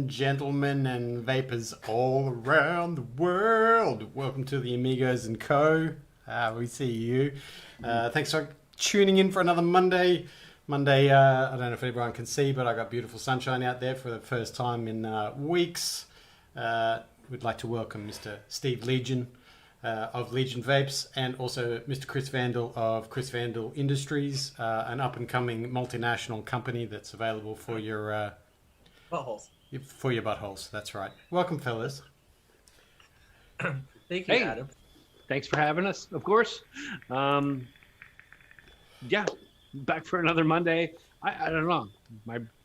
and gentlemen and vapors all around the world. Welcome to the Amigos and Co. We see you. Thanks for tuning in for another Monday. I don't know if everyone can see, but I got beautiful sunshine out there for the first time in weeks. We'd like to welcome Mr. Steve Legion of Legion Vapes, and also Mr. Chris Vandal of Chris Vandal Industries, an up-and-coming multinational company that's available for your buttholes. For your buttholes, that's right. Welcome, fellas. Thank you, Adam. Thanks for having us, of course. Yeah, back for another Monday. I don't know.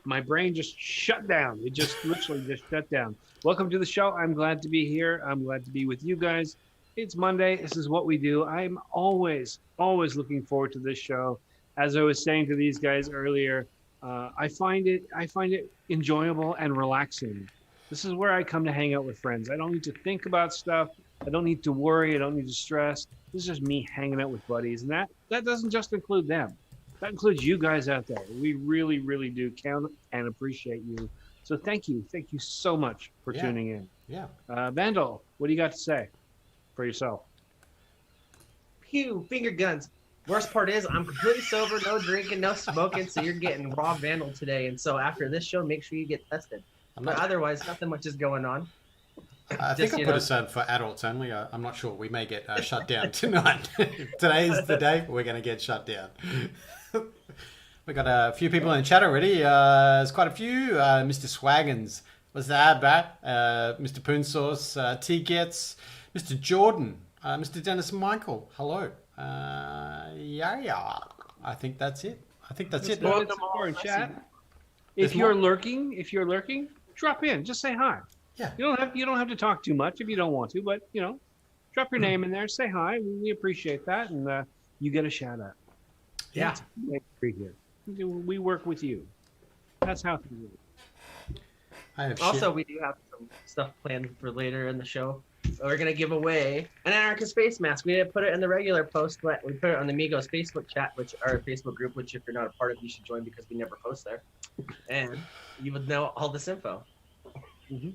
My brain just shut down. It just literally just shut down. Welcome to the show. I'm glad to be here. I'm glad to be with you guys. It's Monday. This is what we do. I'm always looking forward to this show. As I was saying to these guys earlier, I find it enjoyable and relaxing. This is where I come to hang out with friends. I don't need to think about stuff. I don't need to worry. I don't need to stress. This is just me hanging out with buddies, and that doesn't just include them. That includes you guys out there. We really, really do count and appreciate you. So thank you so much for tuning in. Yeah. Vandal, what do you got to say for yourself? Pew, finger guns. Worst part is I'm completely sober, no drinking, no smoking, so you're getting raw Vandal today. And so after this show, make sure you get tested. But otherwise, nothing much is going on. I think I put us for adults only. I'm not sure. We may get shut down tonight. Today is the day we're going to get shut down. We got a few people in the chat already. There's quite a few. Mr. Swaggins, what's that, Bat? Mr. Poonsauce, T-Gets, Mr. Jordan, Mr. Dennis Michael. Hello. Yeah. I think that's it. Chat. If you're lurking, drop in. Just say hi. Yeah. You don't have to talk too much if you don't want to, but drop your name in there, say hi. We appreciate that, and you get a shout out. Yeah. Here. We work with you. That's how things work. Also, we do have some stuff planned for later in the show. We're going to give away an anarchist face mask. We didn't put it in the regular post, but we put it on the Amigos Facebook chat, which our Facebook group, which if you're not a part of, you should join because we never post there. And you would know all this info. Mm-hmm.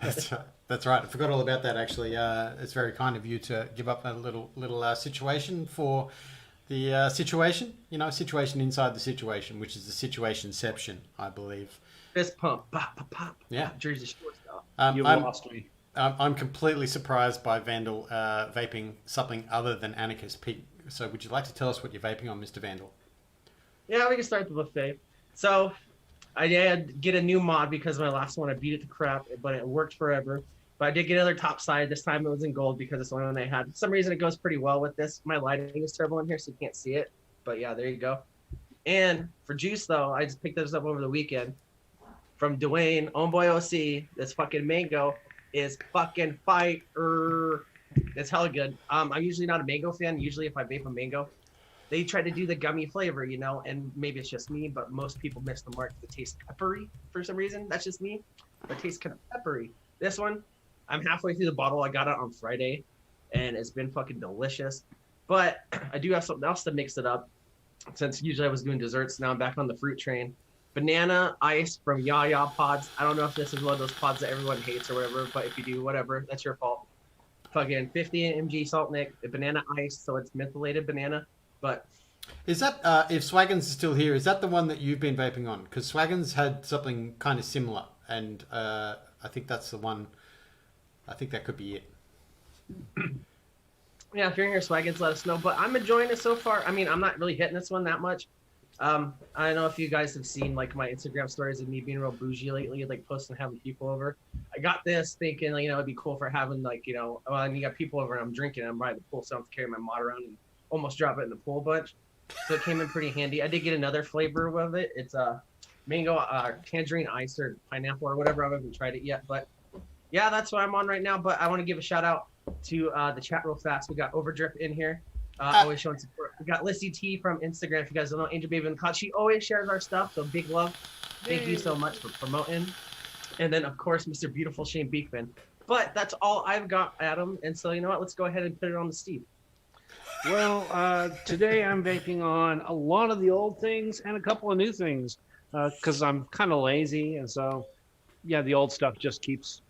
That's right. I forgot all about that, actually. It's very kind of you to give up a little situation for the situation. Situation inside the situation, which is the situationception, I believe. Fist pump. Pop, pop, pop. Yeah. Jersey Shore style. You lost me. I'm completely surprised by Vandal vaping something other than Anarchist Pete. So would you like to tell us what you're vaping on, Mr. Vandal? Yeah, we can start with the buffet. So I did get a new mod because my last one I beat it to crap, but it worked forever. But I did get another top side. This time it was in gold because it's the only one I had. For some reason it goes pretty well with this. My lighting is terrible in here, so you can't see it. But yeah, there you go. And for juice though, I just picked this up over the weekend from Dwayne, Homeboy OC. This fucking mango is fucking fire. It's hella good. I'm usually not a mango fan. Usually if I vape a mango, they try to do the gummy flavor, and maybe it's just me, but most people miss the mark. It tastes peppery for some reason. That's just me. But it tastes kind of peppery. This one, I'm halfway through the bottle. I got it on Friday, and it's been fucking delicious. But I do have something else to mix it up. Since usually I was doing desserts, now I'm back on the fruit train. Banana ice from Ya Pods. I don't know if this is one of those pods that everyone hates or whatever, but if you do, whatever, that's your fault. Fucking 50 mg salt nick, banana ice, so it's mentholated banana. But is that if Swaggins is still here? Is that the one that you've been vaping on? Because Swaggins had something kind of similar, and I think that's the one. I think that could be it. Yeah, if you're in here, Swaggins, let us know. But I'm enjoying it so far. I mean, I'm not really hitting this one that much. I don't know if you guys have seen like my Instagram stories of me being real bougie lately, like posting having people over. I got this thinking, it'd be cool for having and you got people over and I'm drinking and I'm by the pool, so I don't have to carry my mod around and almost drop it in the pool bunch. So it came in pretty handy. I did get another flavor of it. It's mango, tangerine ice or pineapple or whatever. I haven't tried it yet, but yeah, that's what I'm on right now. But I want to give a shout out to the chat real fast. We got Overdrip in here. Always showing support. We got Lissy T from Instagram. If you guys don't know, Angel Baby in the Cloud. She always shares our stuff, so big love. Thank you so much for promoting. And then, of course, Mr. Beautiful Shane Beekman. But that's all I've got, Adam. And so, you know what? Let's go ahead and put it on the Steve. Well, today I'm vaping on a lot of the old things and a couple of new things because I'm kind of lazy. And so yeah, the old stuff just stays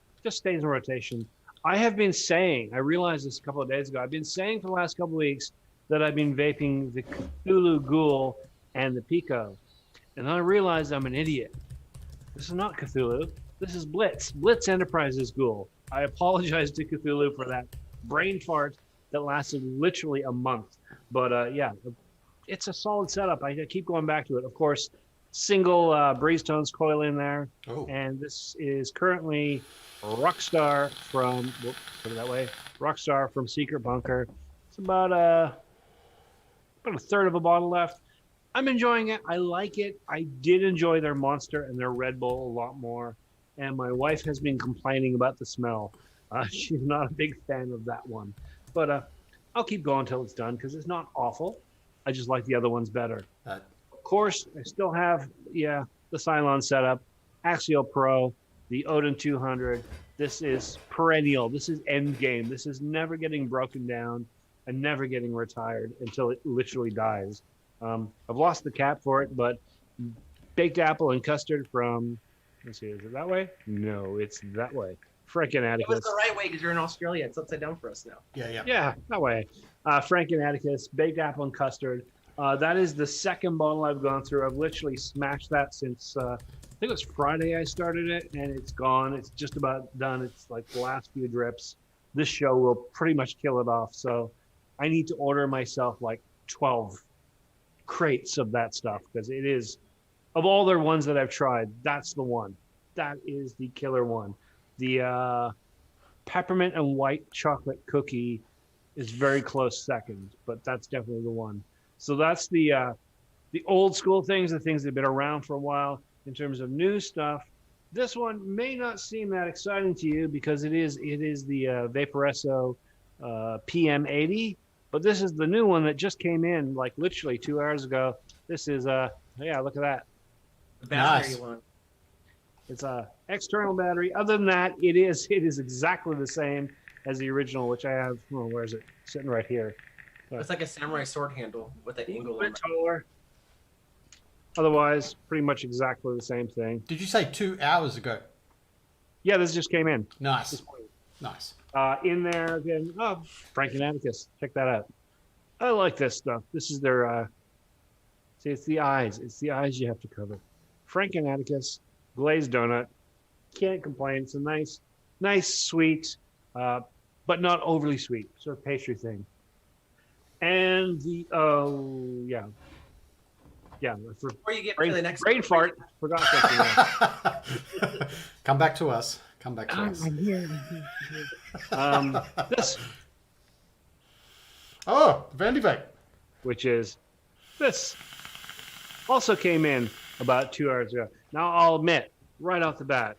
in rotation. I have been saying, I realized this a couple of days ago. I've been saying for the last couple of weeks that I've been vaping the Cthulhu Ghoul and the Pico, and then I realized I'm an idiot. This is not Cthulhu. This is Blitz. Blitz Enterprises Ghoul. I apologize to Cthulhu for that brain fart that lasted literally a month. But yeah, it's a solid setup. I keep going back to it. Of course, single breeze tones coil in there. Oh. And this is currently Rockstar from, put it that way, Rockstar from Secret Bunker. It's about a third of a bottle left. I'm enjoying it. I like it. I did enjoy their Monster and their Red Bull a lot more. And my wife has been complaining about the smell. She's not a big fan of that one. But I'll keep going until it's done because it's not awful. I just like the other ones better. Of course, I still have, the Cylon setup, Axial Pro, the Odin 200. This is perennial. This is end game. This is never getting broken down and never getting retired until it literally dies. I've lost the cap for it, but baked apple and custard from, let's see, is it that way? No, it's that way. Frank and Atticus. It was the right way because you're in Australia. It's upside down for us now. Yeah, that way. Frank and Atticus, baked apple and custard. That is the second bottle I've gone through. I've literally smashed that since, I think it was Friday I started it, and it's gone. It's just about done. It's like the last few drips. This show will pretty much kill it off. So I need to order myself like 12 crates of that stuff because it is, of all their ones that I've tried, that's the one. That is the killer one. The peppermint and white chocolate cookie is very close second, but that's definitely the one. So that's the old school things, the things that have been around for a while. In terms of new stuff, this one may not seem that exciting to you because it is the Vaporesso PM80, but this is the new one that just came in like literally 2 hours ago. This is yeah, look at that. The battery Nice. one. It's a external battery. Other than that, it is exactly the same as the original, which I have. Oh, where is it? Sitting right here. It's like a samurai sword handle with an A angle little on bit it. taller. Otherwise, pretty much exactly the same thing. Did you say 2 hours ago? Yeah, this just came in. Nice. Nice. In there again. Oh, Frank and Atticus. Check that out. I like this stuff. This is their. See, it's the eyes. It's the eyes you have to cover. Frank and Atticus, glazed donut. Can't complain. It's a nice, sweet, but not overly sweet. Sort of pastry thing. And the Before you get brain, to the next brain fart. Forgot that. Come back to us. Come back to us. This, Oh, Vandy Vape. which is this, also came in about 2 hours ago. Now I'll admit, right off the bat,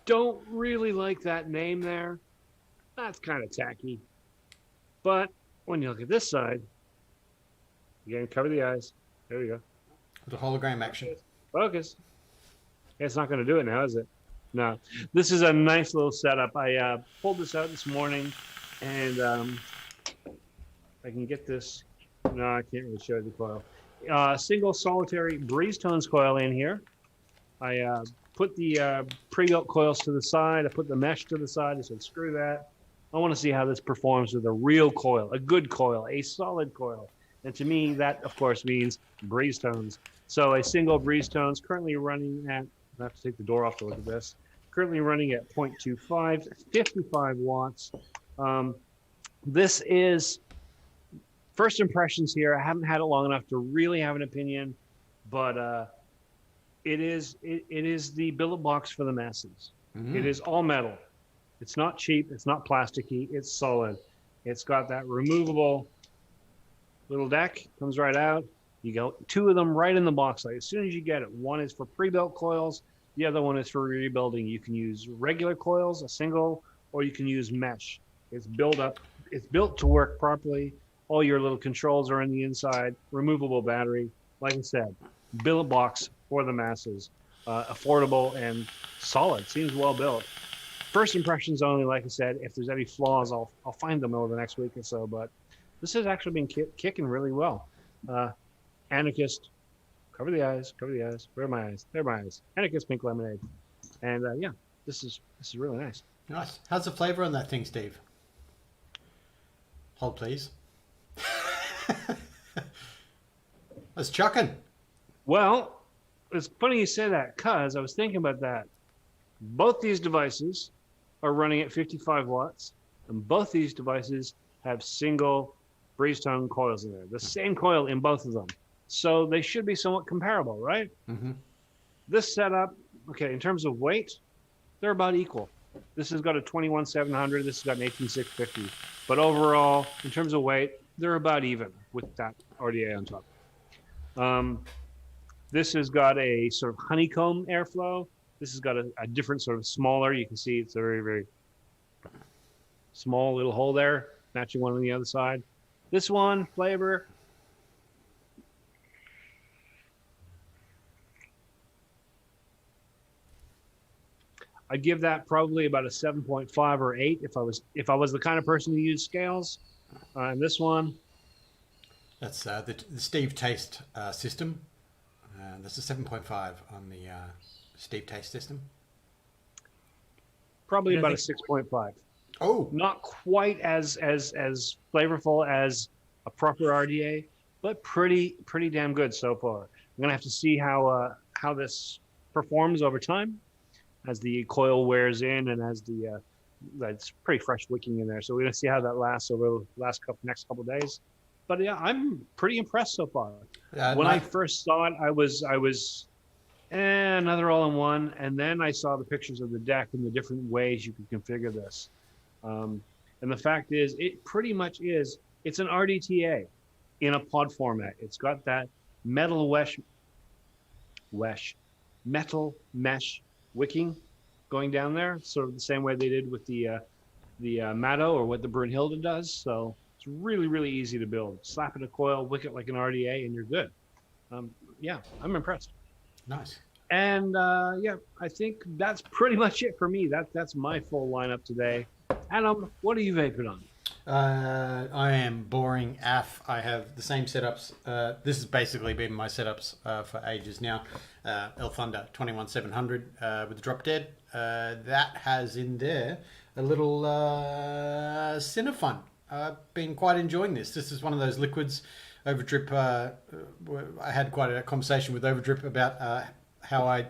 don't really like that name there. That's kind of tacky. But when you look at this side, again, cover the eyes. There we go. The hologram action. Focus. It's not going to do it now, is it? No. This is a nice little setup. I pulled this out this morning, and I can get this. No, I can't really show you the coil. Single solitary breeze tones coil in here. I put the pre-built coils to the side. I put the mesh to the side. I said, screw that. I want to see how this performs with a real coil, a good coil, a solid coil. And to me, that, of course, means breeze tones. So a single breeze tones currently running at, I have to take the door off to look at this, currently running at 0.25, 55 watts. This is first impressions here. I haven't had it long enough to really have an opinion, but it is the billet box for the masses. It is all metal. It's not cheap. It's not plasticky. It's solid. It's got that removable little deck. Comes right out. You go 2 of them right in the box. Like as soon as you get it, one is for pre-built coils. The other one is for rebuilding. You can use regular coils, a single, or you can use mesh. It's built up. It's built to work properly. All your little controls are on the inside. Removable battery. Like I said, billet box for the masses. Affordable and solid. Seems well built. First impressions only, like I said. If there's any flaws, I'll find them over the next week or so. But this has actually been kicking really well. Anarchist, cover the eyes, cover the eyes. Where are my eyes? There are my eyes. Anarchist pink lemonade. And yeah, this is really nice. Nice. How's the flavor on that thing, Steve? Hold, please. That's chucking. Well, it's funny you say that because I was thinking about that. Both these devices are running at 55 watts, and both these devices have single breeze tone coils in there. The same coil in both of them. So they should be somewhat comparable, right? Mm-hmm. This setup, okay, in terms of weight, they're about equal. This has got a 21700, this has got an 18650. But overall, in terms of weight, they're about even with that RDA on top. This has got a sort of honeycomb airflow. This has got a different sort of smaller. You can see it's a very, very small little hole there, matching one on the other side. This one, flavor. I'd give that probably about a 7.5 or 8 if I was the kind of person who used scales. And this one, That's the Steve Taste system. That's a 7.5 on the Steve Taste system. probably Yeah, I about a think- 6.5. Oh, Not quite as flavorful as a proper RDA, but pretty damn good so far. I'm gonna have to see how this performs over time as the coil wears in and as the that's pretty fresh wicking in there. So we're gonna see how that lasts over the next couple of days. But yeah, I'm pretty impressed so far. When I first saw it, I was another all-in-one, and then I saw the pictures of the deck and the different ways you could configure this. And the fact is, it pretty much is. It's an RDTA in a pod format. It's got that metal mesh wicking going down there, sort of the same way they did with the Matto or what the Brunhilde does. So it's really easy to build. Slap in a coil, wick it like an RDA, and you're good. Yeah, I'm impressed. nice. And yeah, I think that's pretty much it for me. That's my full lineup today. Adam, what are you vaping on? I am boring AF. I have the same setups. This has basically been my setups for ages now. El Thunder 21700 with the drop dead. That has in there a little Cinefun. I've been quite enjoying this. This is one of those liquids. Overdrip. I had quite a conversation with Overdrip about how I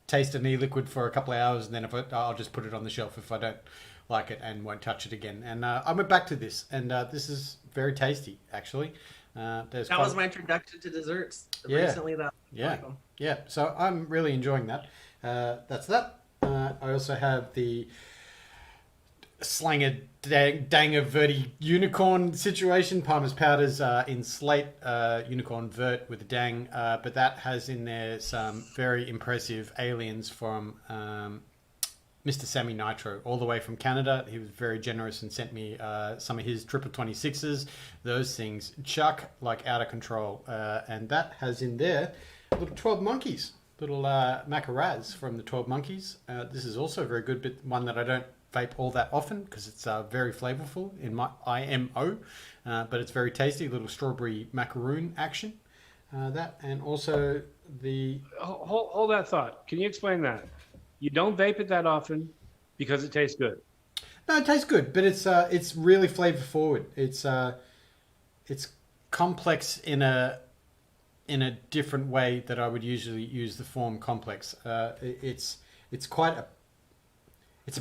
taste an e-liquid for a couple of hours, and then I'll just put it on the shelf if I don't like it and won't touch it again. And I went back to this, and this is very tasty, actually. That was my introduction to desserts recently. Yeah. So I'm really enjoying that. That's that. I also have the Slanger Danger Verti Unicorn situation. Palmer's Powders in slate, Unicorn Vert with a Dang. But that has in there some very impressive aliens from Mr. Sammy Nitro, all the way from Canada. He was very generous and sent me some of his triple 26s. Those things chuck like out of control. And that has in there little 12 monkeys, little Macaraz from the 12 monkeys. This is also very good, but one that I don't vape all that often because it's very flavorful in my IMO, but it's very tasty. Little strawberry macaroon action. That and also the Hold that thought. Can you explain that? You don't vape it that often because it tastes good. No, it tastes good, but it's really flavor forward. It's complex in a different way that I would usually use the form complex. It's quite a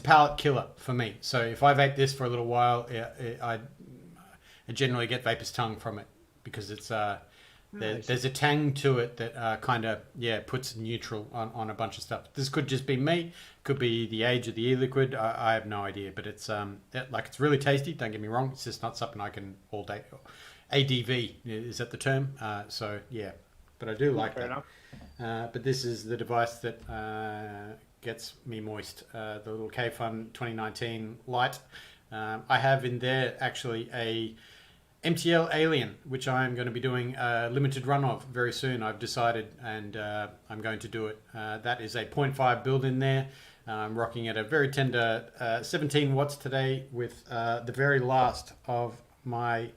palate killer for me. So if I vape this for a little while, I generally get vapor's tongue from it because it's there's a tang to it that kind of puts neutral on a bunch of stuff. This could just be me, could be the age of the e-liquid. I have no idea, but it's it's really tasty. Don't get me wrong. It's just not something I can all day. ADV is that the term? So yeah, but I do like Fair that. enough. But this is the device that gets me moist. The little K-Fun 2019 Lite. I have in there actually a MTL Alien, which I'm going to be doing a limited run of very soon. I've decided, and I'm going to do it. That is a 0.5 build in there. I'm rocking at a very tender 17 watts today with the very last of my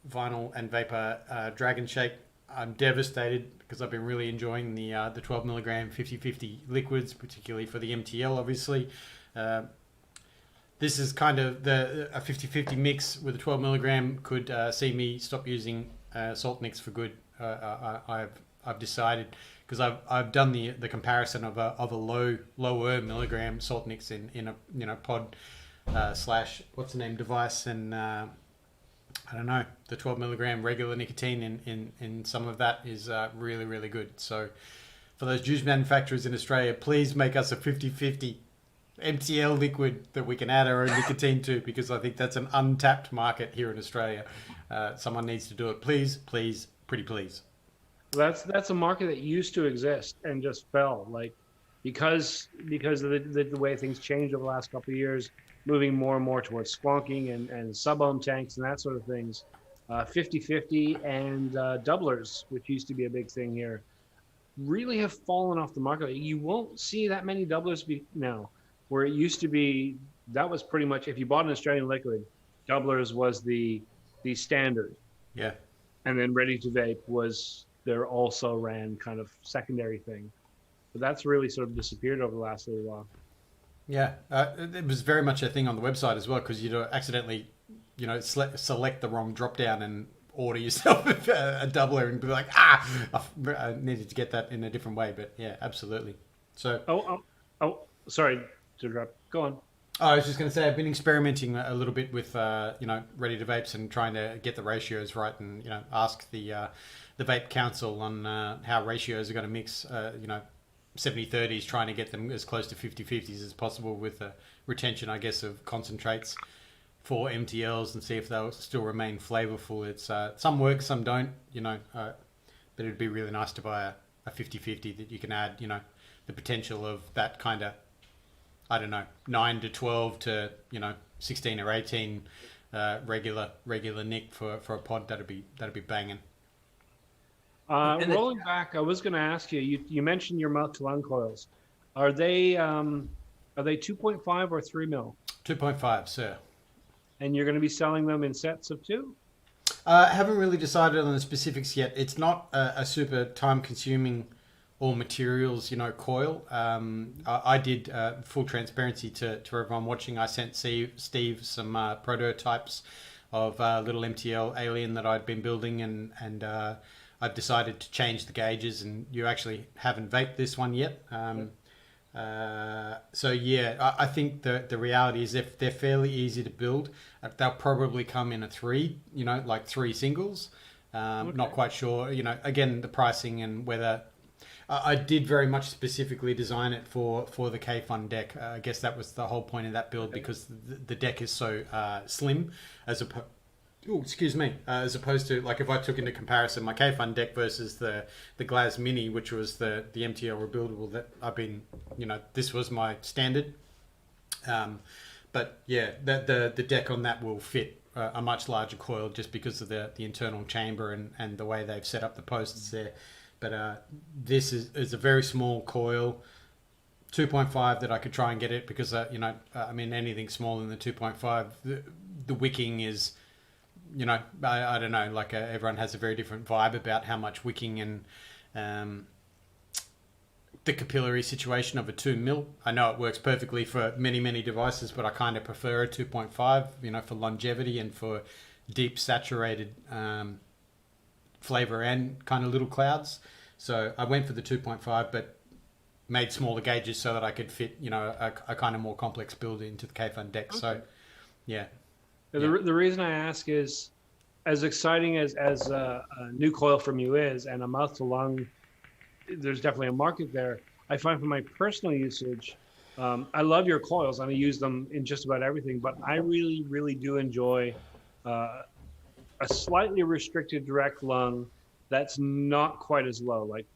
vinyl and vapor Dragon Shake I'm devastated because I've been really enjoying the 12 milligram 50/50 liquids, particularly for the MTL. Obviously, this is kind of a 50/50 mix with a 12 milligram could see me stop using salt nicks for good. I've decided because I've done the comparison of a lower milligram salt nicks in a pod slash what's the name device, and I don't know, the 12 milligram regular nicotine in some of that is really, really good. So for those juice manufacturers in Australia, please make us a 50/50 MTL liquid that we can add our own nicotine to, because I think that's an untapped market here in Australia. Someone needs to do it. Please, please, pretty please. That's a market that used to exist and just fell, like because of the way things changed over the last couple of years, moving more and more towards squonking and sub-ohm tanks and that sort of things. 50/50 and doublers, which used to be a big thing here, really have fallen off the market. You won't see that many doublers now, where it used to be that was pretty much, if you bought an Australian liquid, doublers was the standard. Yeah. And then ready to vape was their also ran kind of secondary thing. But that's really sort of disappeared over the last little while. Yeah, it was very much a thing on the website as well, because you'd accidentally, select the wrong drop down and order yourself a doubler and be like, I needed to get that in a different way. But yeah, absolutely. So. Oh, sorry to interrupt. Go on. I was just going to say, I've been experimenting a little bit with, ready to vapes and trying to get the ratios right, and ask the vape council on how ratios are going to mix. 70/30s, trying to get them as close to 50/50s as possible with retention, I guess, of concentrates for MTLs, and see if they'll still remain flavorful. It's some work, some don't, but it'd be really nice to buy a 50/50 that you can add, the potential of that kind of, I don't know, 9 to 12 to 16 or 18 regular nick for a pod. That'd be banging. Rolling back, I was going to ask you. You mentioned your mouth to lung coils. Are they 2.5 or 3 mil? 2.5, sir. And you're going to be selling them in sets of 2? Haven't really decided on the specifics yet. It's not a super time-consuming all materials, coil. I did, full transparency to everyone watching, I sent Steve some prototypes of little MTL Alien that I'd been building, and I've decided to change the gauges, and you actually haven't vaped this one yet. So yeah, I think the reality is, if they're fairly easy to build, they'll probably come in a 3, like 3 singles. Okay. Not quite sure, again, the pricing and whether... I did very much specifically design it for the K-Fun deck. I guess that was the whole point of that build, because the deck is so slim, as opposed to, like, if I took into comparison my K-Fun deck versus the Glaz Mini, which was the MTL rebuildable that I've been, this was my standard. But yeah, the deck on that will fit a much larger coil, just because of the internal chamber and the way they've set up the posts there. But this is a very small coil, 2.5, that I could try and get it, because, anything smaller than the 2.5, the wicking is, I don't know, like everyone has a very different vibe about how much wicking and the capillary situation of a 2 mil. I know it works perfectly for many, many devices, but I kind of prefer a 2.5, for longevity and for deep saturated flavor and kind of little clouds. So I went for the 2.5, but made smaller gauges so that I could fit, a kind of more complex build into the K-Fun deck. Okay. So, yeah. The reason I ask is, as exciting as a new coil from you is, and a mouth to lung, there's definitely a market there. I find for my personal usage, I love your coils, and I use them in just about everything, but I really, really do enjoy a slightly restricted direct lung that's not quite as low. Like,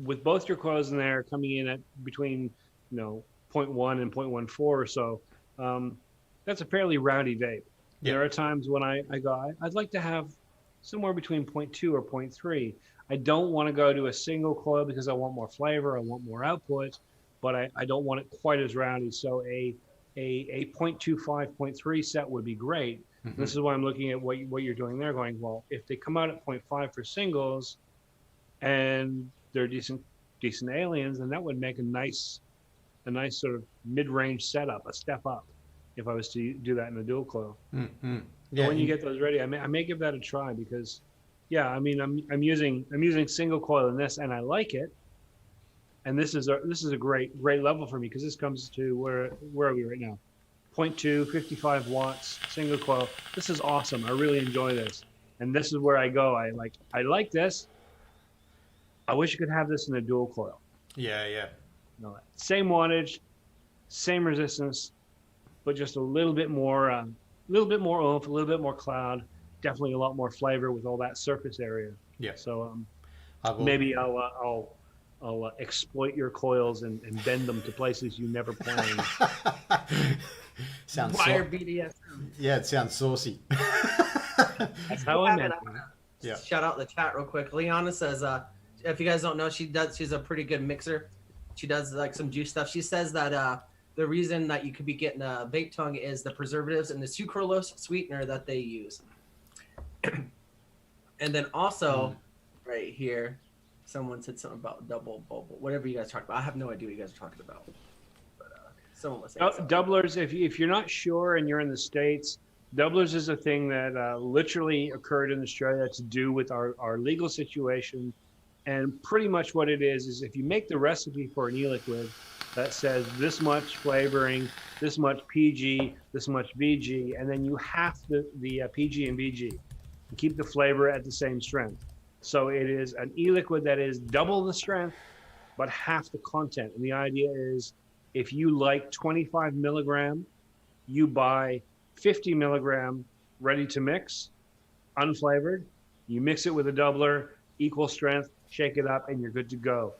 with both your coils in there coming in at between 0.1 and 0.14 or so, that's a fairly rowdy vape. Yeah. There are times when I go, I'd like to have somewhere between 0.2 or 0.3. I don't want to go to a single coil because I want more flavor, I want more output, but I don't want it quite as rowdy. So a 0.25, 0.3 set would be great. Mm-hmm. This is why I'm looking at what you're doing there, going, well, if they come out at 0.5 for singles, and they're decent aliens, and that would make a nice sort of mid-range setup, a step up, if I was to do that in a dual coil. Mm-hmm. So Yeah. when you get those ready, I may give that a try because, yeah, I mean, I'm using single coil in this, and I like it. And this is a great level for me because this comes to where are we right now? 0.2, 55 watts, single coil. This is awesome. I really enjoy this, and this is where I go. I like this. I wish I could have this in a dual coil. Yeah, yeah. No, same wattage, same resistance, but just a little bit more oomph, a little bit more cloud, definitely a lot more flavor with all that surface area. Yeah. So I will. maybe I'll exploit your coils and bend them to places you never planned. Sounds Wire BDSM. Yeah, it sounds saucy. That's how I meant it. Yeah. Shout out the chat real quick. Liana says, if you guys don't know, she's a pretty good mixer. She does like some juice stuff. She says that the reason that you could be getting a vape tongue is the preservatives and the sucralose sweetener that they use. And then also, right here, someone said something about double bubble, whatever you guys talked about. I have no idea what you guys are talking about. But someone was saying doublers, if you're not sure and you're in the States, doublers is a thing that literally occurred in Australia to do with our legal situation. And pretty much what it is if you make the recipe for an e-liquid that says this much flavoring, this much PG, this much VG, and then you half the PG and VG and keep the flavor at the same strength. So it is an e-liquid that is double the strength, but half the content. And the idea is if you like 25 milligram, you buy 50 milligram ready to mix, unflavored. You mix it with a doubler, equal strength, shake it up, and you're good to go.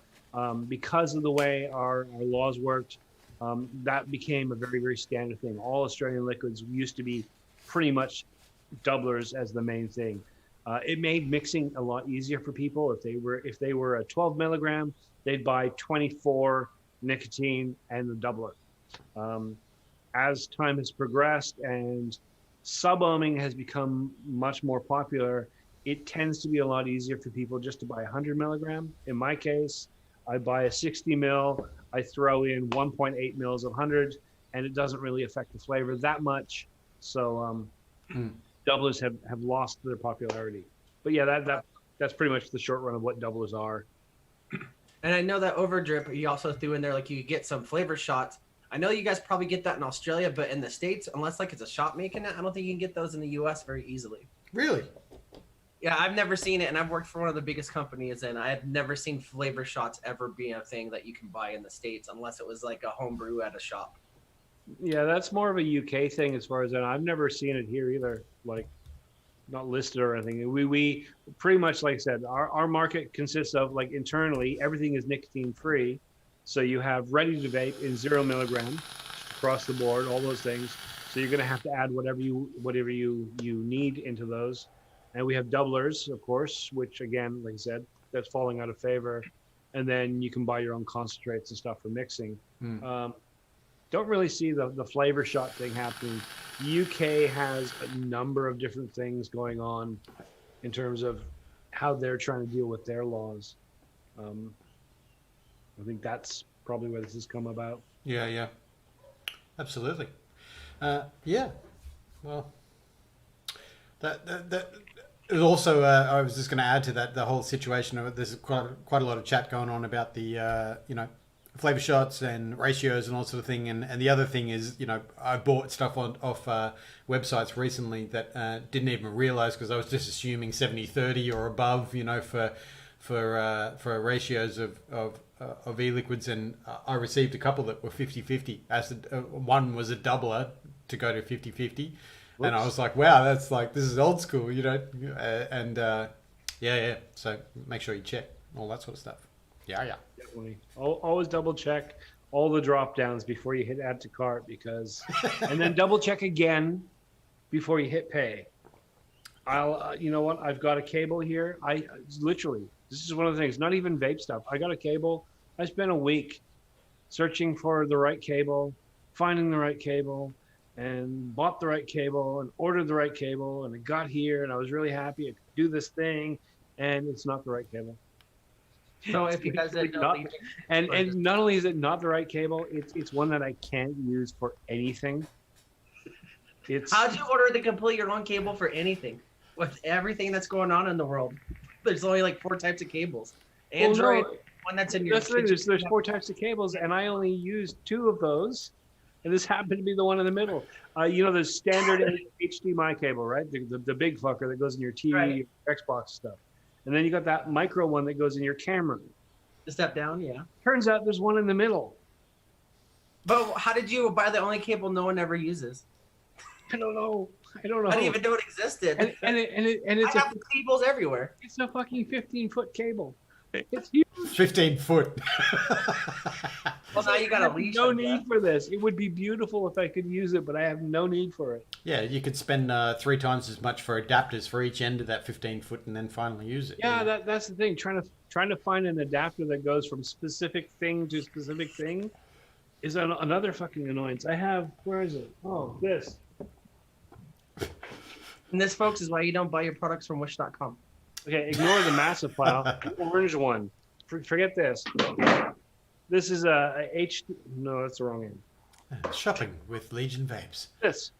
Because of the way our laws worked, that became a very, very standard thing. All Australian liquids used to be pretty much doublers as the main thing. It made mixing a lot easier for people. If they were a 12 milligram, they'd buy 24 nicotine and the doubler. As time has progressed and sub-ohming has become much more popular, it tends to be a lot easier for people just to buy 100 milligram. In my case, I buy a 60 mil, I throw in 1.8 mils of 100, and it doesn't really affect the flavor that much. So doublers have lost their popularity. But yeah, that's pretty much the short run of what doublers are. And I know that overdrip, you also threw in there, like you get some flavor shots. I know you guys probably get that in Australia, but in the States, unless like it's a shop making it, I don't think you can get those in the US very easily. Really? Yeah, I've never seen it, and I've worked for one of the biggest companies, and I have never seen flavor shots ever be a thing that you can buy in the States unless it was like a homebrew at a shop. Yeah, that's more of a UK thing as far as that. I've never seen it here either, like not listed or anything. We pretty much, like I said, our market consists of like internally, everything is nicotine free. So you have ready to vape in 0 milligram across the board, all those things. So you're going to have to add whatever you need into those. And we have doublers, of course, which again, like I said, that's falling out of favor. And then you can buy your own concentrates and stuff for mixing. Don't really see the flavor shot thing happening. UK has a number of different things going on in terms of how they're trying to deal with their laws. I think that's probably where this has come about. Yeah. Absolutely. Yeah. Well, that also, I was just going to add to that the whole situation of it. There's quite a lot of chat going on about the flavor shots and ratios and all sort of thing. And the other thing is, I bought stuff off websites recently that didn't even realize because I was just assuming 70-30 or above, for ratios of e-liquids, and I received a couple that were 50-50. One was a doubler to go to 50-50. And I was like, wow, that's like, this is old school, and yeah. So make sure you check all that sort of stuff. Yeah. Definitely. Always double check all the drop downs before you hit add to cart and then double check again before you hit pay. You know what? I've got a cable here. This is one of the things, not even vape stuff. I got a cable. I spent a week searching for the right cable, finding the right cable, and bought the right cable and ordered the right cable, and it got here and I was really happy I could do this thing, and it's not the right cable. So if you guys didn't know, and not only is it not the right cable, it's one that I can't use for anything. How'd you order the complete your own cable for anything? With everything that's going on in the world, there's only like 4 types of cables. Android, one that's in your kitchen. There's 4 types of cables, and I only used 2 of those, and this happened to be the one in the middle. The standard HDMI cable, right? The big fucker that goes in your TV, right. Your Xbox stuff. And then you got that micro one that goes in your camera. The step down, yeah. Turns out there's one in the middle. But how did you buy the only cable no one ever uses? I don't know. I didn't even know it existed. And it's I have cables everywhere. It's a fucking 15-foot cable. It's huge. 15 foot. Well, now you got a leash. No need for this. It would be beautiful if I could use it, but I have no need for it. Yeah, you could spend 3 times as much for adapters for each end of that 15 foot and then finally use it. Yeah, that's the thing. Trying to find an adapter that goes from specific thing to specific thing is another fucking annoyance. I have, where is it? Oh, this. And this, folks, is why you don't buy your products from wish.com. Okay, ignore the massive file. The orange one. Forget this. This is a No, that's the wrong end. Shopping with Legion Vapes. This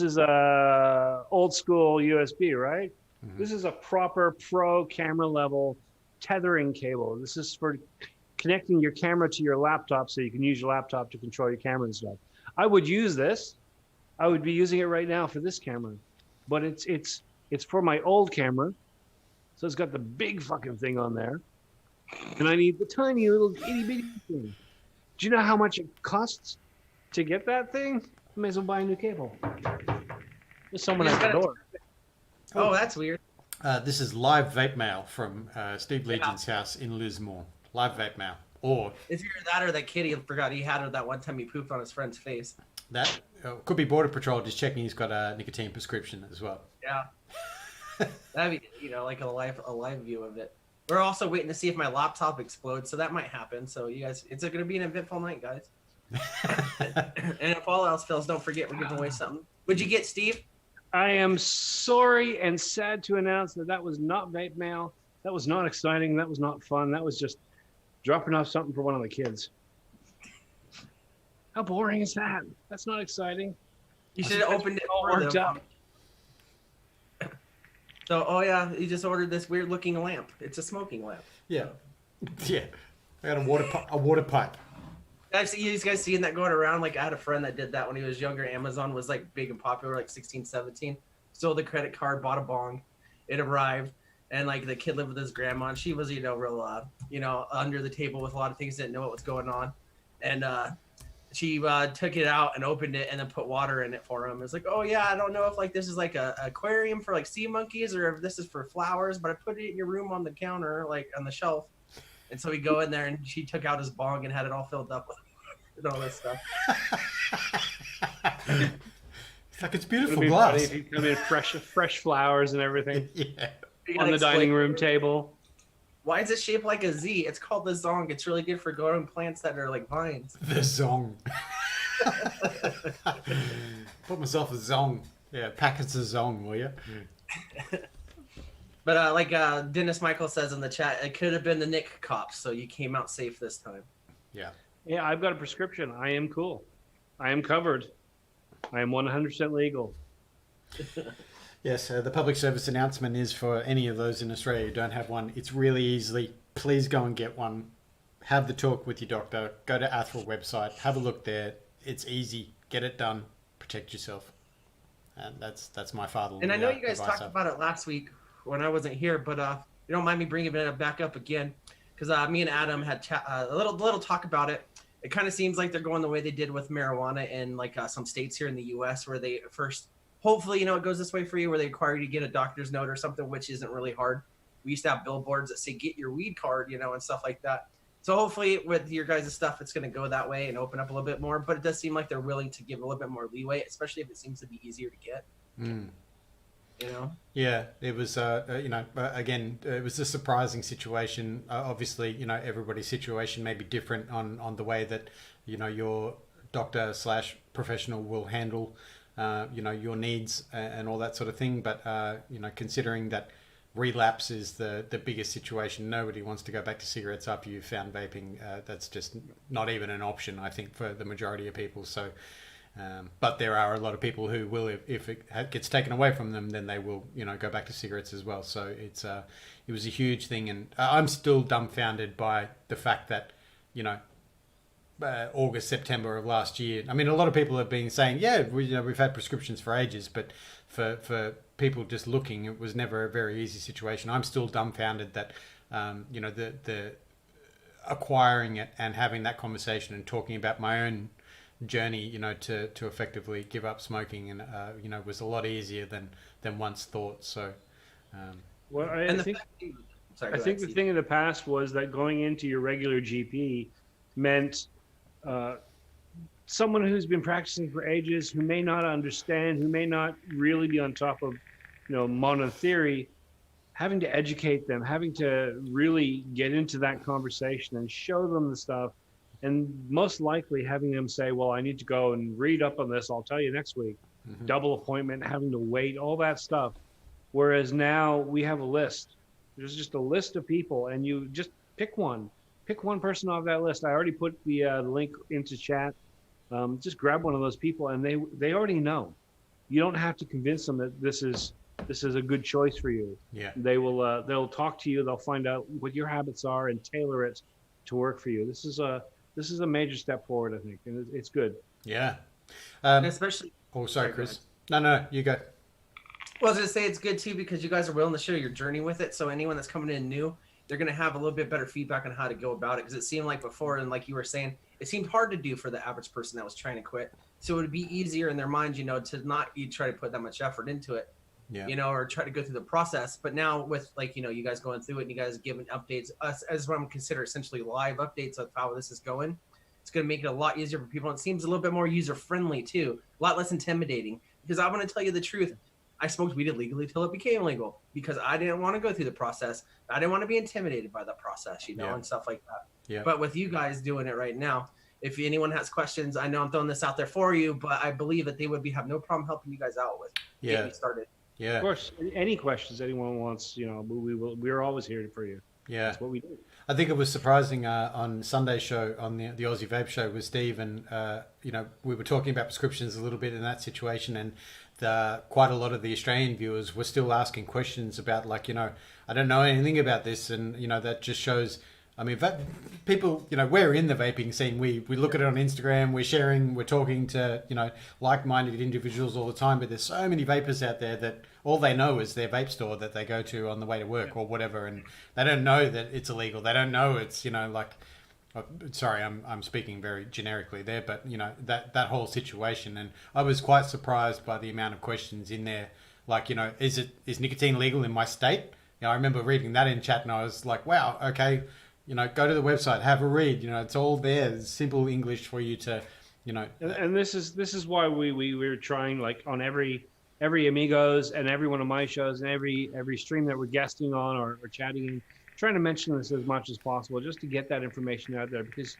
is old school USB, right? Mm-hmm. This is a proper pro camera level tethering cable. This is for connecting your camera to your laptop so you can use your laptop to control your camera and stuff. I would use this. I would be using it right now for this camera, but it's for my old camera, so it's got the big fucking thing on there, and I need the tiny little itty bitty thing. Do you know how much it costs to get that thing? I may as well buy a new cable. There's someone at the door. Oh, that's weird. This is live vape mail from Steve Legion's house in Lismore. Live vape mail. Or it's either that or that kid he forgot he had it that one time he pooped on his friend's face. That could be Border Patrol just checking he's got a nicotine prescription as well. Yeah. That'd be, like a live view of it. We're also waiting to see if my laptop explodes, so that might happen. So you guys, it's going to be an eventful night, guys. And if all else fails, don't forget we're giving away something. What'd you get, Steve? I am sorry and sad to announce that was not vape mail. That was not exciting. That was not fun. That was just dropping off something for one of the kids. How boring is that? That's not exciting. You should have opened it all worked up. So, oh yeah, you just ordered this weird looking lamp. It's a smoking lamp. Yeah. Yeah. I got a water pipe. You guys seeing that going around? Like, I had a friend that did that when he was younger. Amazon was like big and popular, like 16, 17. Stole the credit card, bought a bong. It arrived. And like the kid lived with his grandma, and she was, real, under the table with a lot of things, didn't know what was going on. And, she took it out and opened it and then put water in it for him. It's like, oh yeah, I don't know if like this is like a aquarium for like sea monkeys or if this is for flowers, but I put it in your room on the counter, like on the shelf. And so we go in there and she took out his bong and had it all filled up with all this stuff. It's like it's beautiful glass. If you come in fresh flowers and everything. Yeah. On the dining room table. Why is it shaped like a Z? It's called the zong. It's really good for growing plants that are like vines. The zong. Put myself a zong. Yeah, packets of zong, will you? But like Dennis Michael says in the chat, it could have been the Nick cops, so you came out safe this time. Yeah. Yeah, I've got a prescription. I am cool. I am covered. I am 100% legal. Yes, the public service announcement is for any of those in Australia who don't have one. It's really easily. Please go and get one. Have the talk with your doctor. Go to Athral website. Have a look there. It's easy. Get it done. Protect yourself. And that's my father. And I know you guys talked about it last week when I wasn't here, but you don't mind me bringing it back up again because me and Adam had a little talk about it. It kind of seems like they're going the way they did with marijuana in like some states here in the U.S. where they first. Hopefully, it goes this way for you where they require you to get a doctor's note or something, which isn't really hard. We used to have billboards that say, get your weed card, and stuff like that. So hopefully with your guys' stuff, it's going to go that way and open up a little bit more. But it does seem like they're willing to give a little bit more leeway, especially if it seems to be easier to get. Yeah, it was, again, it was a surprising situation. Obviously, everybody's situation may be different on the way that, your doctor / professional will handle your needs and all that sort of thing. But, considering that relapse is the biggest situation. Nobody wants to go back to cigarettes after you've found vaping. That's just not even an option, I think, for the majority of people. So, but there are a lot of people who will, if it gets taken away from them, then they will, go back to cigarettes as well. So it was a huge thing, and I'm still dumbfounded by the fact that, August, September of last year. I mean, a lot of people have been saying, yeah, we've had prescriptions for ages, but for people just looking, it was never a very easy situation. I'm still dumbfounded that, the acquiring it and having that conversation and talking about my own journey, to effectively give up smoking, and was a lot easier than once thought. So, well, I think the thing in the past was that going into your regular GP meant someone who's been practicing for ages, who may not understand, who may not really be on top of, modern theory, having to educate them, having to really get into that conversation and show them the stuff, and most likely having them say, well, I need to go and read up on this, I'll tell you next week. Mm-hmm. Double appointment, having to wait, all that stuff. Whereas now we have a list. There's just a list of people, and you just pick one person off that list. I already put the link into chat. Just grab one of those people, and they already know. You don't have to convince them that this is a good choice for you. Yeah. They'll talk to you. They'll find out what your habits are and tailor it to work for you. This is a major step forward, I think, and it's good. Yeah. Especially. Oh, sorry, Chris. No, you go. Well, I was going to say it's good too because you guys are willing to share your journey with it. So anyone that's coming in new, they're going to have a little bit better feedback on how to go about it, because it seemed like before, and like you were saying, it seemed hard to do for the average person that was trying to quit. So it would be easier in their minds, to not try to put that much effort into it, or try to go through the process. But now with you guys going through it and you guys giving updates, us as what I'm consider essentially live updates of how this is going, it's going to make it a lot easier for people. And it seems a little bit more user friendly too, a lot less intimidating, because I want to tell you the truth. I smoked weed illegally till it became legal because I didn't want to go through the process. I didn't want to be intimidated by the process, and stuff like that. Yeah. But with you guys doing it right now, if anyone has questions, I know I'm throwing this out there for you, but I believe that they would have no problem helping you guys out with getting started. Yeah. Of course, any questions anyone wants, we're always here for you. Yeah. That's what we do. I think it was surprising on Sunday's show, on the Aussie Vape show with Steve, and we were talking about prescriptions a little bit in that situation, and quite a lot of the Australian viewers were still asking questions about I don't know anything about this, and that just shows. I mean, people, we're in the vaping scene. We look at it on Instagram. We're sharing. We're talking to like-minded individuals all the time. But there's so many vapors out there that all they know is their vape store that they go to on the way to work or whatever, and they don't know that it's illegal. They don't know it's sorry, I'm speaking very generically there, but that whole situation. And I was quite surprised by the amount of questions in there. Is nicotine legal in my state? I remember reading that in chat, and I was like, wow, okay. Go to the website, have a read. It's all there. It's simple English for you to, And this is why we're trying, on every Amigos and every one of my shows and every stream that we're guesting on or chatting in, trying to mention this as much as possible, just to get that information out there, because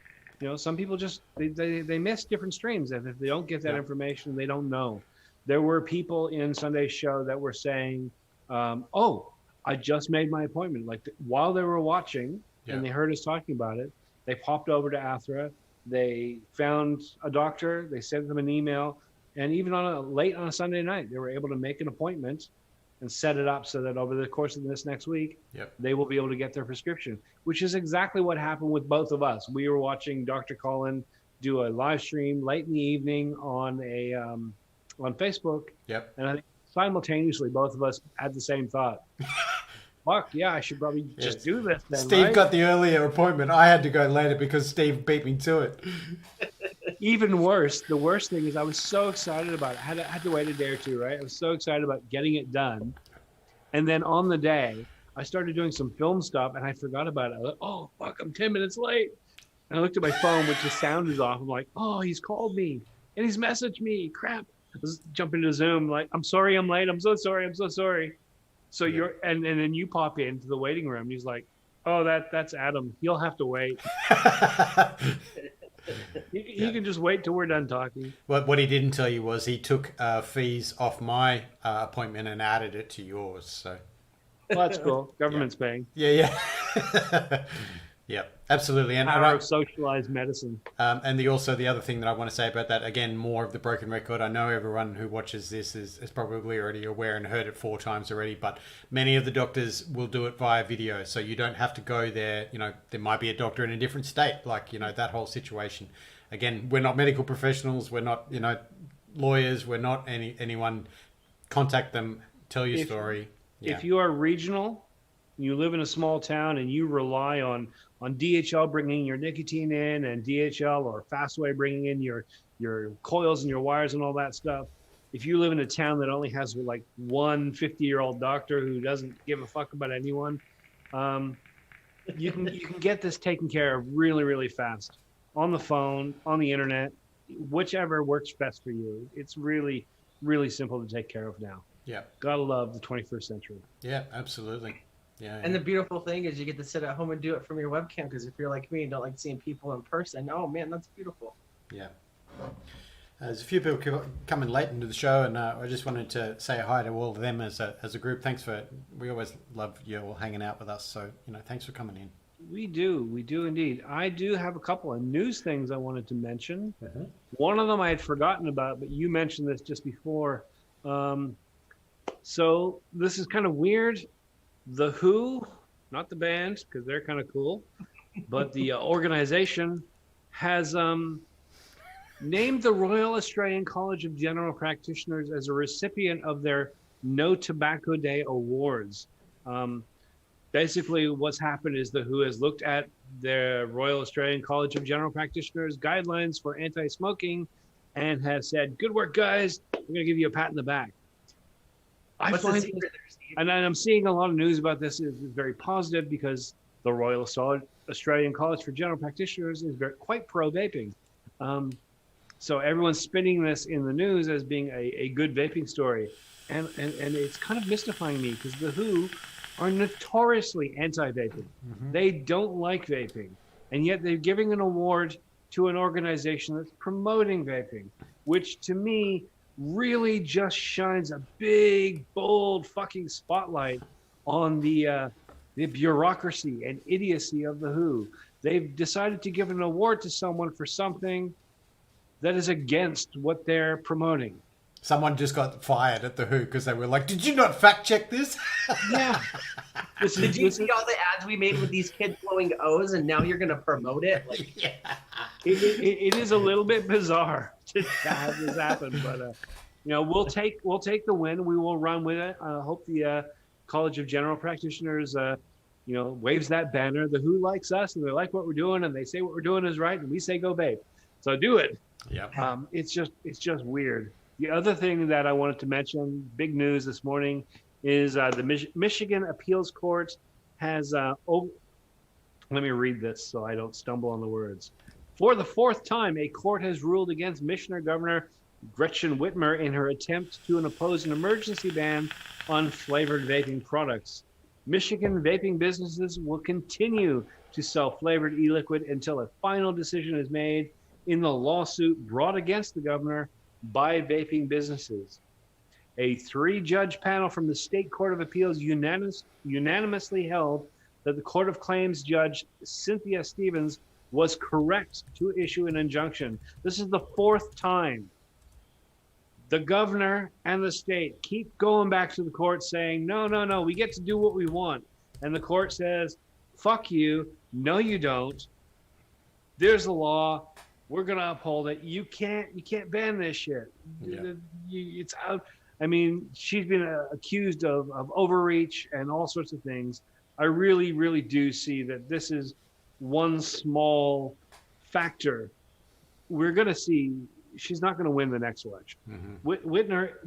some people just they miss different streams, and if they don't get that information, they don't know. There were people in Sunday's show that were saying, "Oh, I just made my appointment." While they were watching. And they heard us talking about it, they popped over to Athra, they found a doctor, they sent them an email, and even late on a Sunday night, they were able to make an appointment and set it up so that over the course of this next week, they will be able to get their prescription, which is exactly what happened with both of us. We were watching Dr. Colin do a live stream late in the evening on Facebook, and I think simultaneously both of us had the same thought. Fuck yeah, I should probably just do this then. Steve got the earlier appointment. I had to go later because Steve beat me to it. Even worse, the worst thing is I was so excited about it. I had to wait a day or two, right? I was so excited about getting it done. And then on the day, I started doing some film stuff and I forgot about it. I was like, oh, fuck, I'm 10 minutes late. And I looked at my phone, which the sound is off. I'm like, oh, he's called me and he's messaged me. Crap. I was jumping into Zoom like, I'm sorry I'm late. I'm so sorry. So and then you pop into the waiting room. He's like, "Oh, that's Adam. He'll have to wait. he can just wait till we're done talking." What he didn't tell you was he took fees off my appointment and added it to yours. So Well, that's cool. Government's paying. Yeah. Yep, absolutely. And Power of socialized medicine. and also the other thing that I want to say about that, again, more of the broken record. I know everyone who watches this is probably already aware and heard it 4 times already, but many of the doctors will do it via video, so you don't have to go there. You know, there might be a doctor in a different state, like, you know, that whole situation. Again, we're not medical professionals. We're not, you know, lawyers. We're not anyone. Contact them. Tell your story. Yeah. If you are regional, you live in a small town, and you rely on DHL bringing your nicotine in, and DHL or Fastway bringing in your coils and your wires and all that stuff. If you live in a town that only has like one 50-year-old doctor who doesn't give a fuck about anyone, you can get this taken care of really, really fast on the phone, on the internet, whichever works best for you. It's really, really simple to take care of now. Yeah. Gotta love the 21st century. Yeah, absolutely. Yeah. And the beautiful thing is you get to sit at home and do it from your webcam, because if you're like me and don't like seeing people in person, oh man, that's beautiful. Yeah. There's a few people coming late into the show, and I just wanted to say hi to all of them as a group. Thanks we always love you all hanging out with us, so, you know, thanks for coming in. We do indeed. I do have a couple of news things I wanted to mention. Mm-hmm. One of them I had forgotten about, but you mentioned this just before. So this is kind of weird. The Who, not the band, because they're kind of cool, but the organization has named the Royal Australian College of General Practitioners as a recipient of their No Tobacco Day Awards. Basically, what's happened is the Who has looked at the Royal Australian College of General Practitioners guidelines for anti-smoking and has said, "Good work, guys. We're going to give you a pat in the back." What's the secret there, Steve? And I'm seeing a lot of news about this is very positive, because the Royal Australian College for General Practitioners is quite pro-vaping. So everyone's spinning this in the news as being a good vaping story. And it's kind of mystifying me, because the Who are notoriously anti-vaping. Mm-hmm. They don't like vaping. And yet they're giving an award to an organization that's promoting vaping, which to me really just shines a big, bold fucking spotlight on the bureaucracy and idiocy of the Who. They've decided to give an award to someone for something that is against what they're promoting. Someone just got fired at the Who because they were like, "Did you not fact check this?" Yeah. Did you see all the ads we made with these kids blowing O's, and now you're going to promote it? Like, yeah. It is a little bit bizarre to have this happen, but you know, we'll take the win. We will run with it. I hope the College of General Practitioners, you know, waves that banner. The Who likes us, and they like what we're doing, and they say what we're doing is right, and we say go vape. So do it. Yeah. It's just weird. The other thing that I wanted to mention, big news this morning, is the Michigan Appeals Court has, let me read this so I don't stumble on the words. For the 4th time, a court has ruled against Michigan Governor Gretchen Whitmer in her attempt to oppose an emergency ban on flavored vaping products. Michigan vaping businesses will continue to sell flavored e-liquid until a final decision is made in the lawsuit brought against the governor by vaping businesses. A 3-judge panel from the State Court of Appeals unanimously held that the Court of Claims Judge Cynthia Stevens was correct to issue an injunction. This is the 4th time. The governor and the state keep going back to the court saying, no, we get to do what we want. And the court says, fuck you. No, you don't. There's the law. We're going to uphold it. You can't ban this shit. Yeah. It's out. I mean, she's been accused of overreach and all sorts of things. I really, really do see that this is one small factor. We're going to see she's not going to win the next election. Mm-hmm.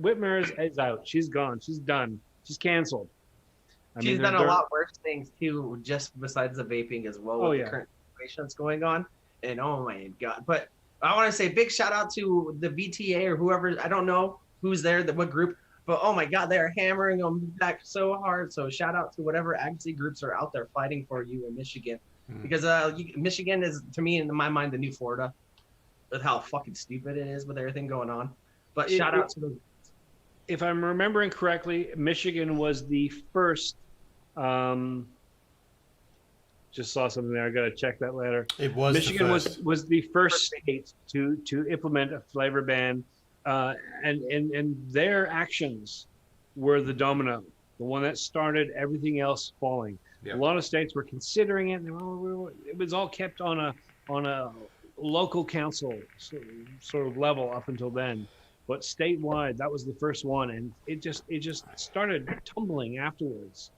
Whitmer is out. She's gone. She's done. She's canceled. She's done a lot worse things too, just besides the vaping as well, with the current situation that's going on. And oh my God. But I want to say big shout out to the VTA or whoever, I don't know who's there, what group, but oh my God, they're hammering them back so hard. So shout out to whatever advocacy groups are out there fighting for you in Michigan. Because Michigan is, to me, in my mind, the new Florida, with how fucking stupid it is with everything going on. But shout out to them. If I'm remembering correctly, Michigan was the first Just saw something there. I got to check that later. It was Michigan the first. was the first state to implement a flavor ban, and their actions were the domino, the one that started everything else falling. Yeah. A lot of states were considering it, and it was all kept on a local council sort of level up until then. But statewide, that was the first one, and it just started tumbling afterwards.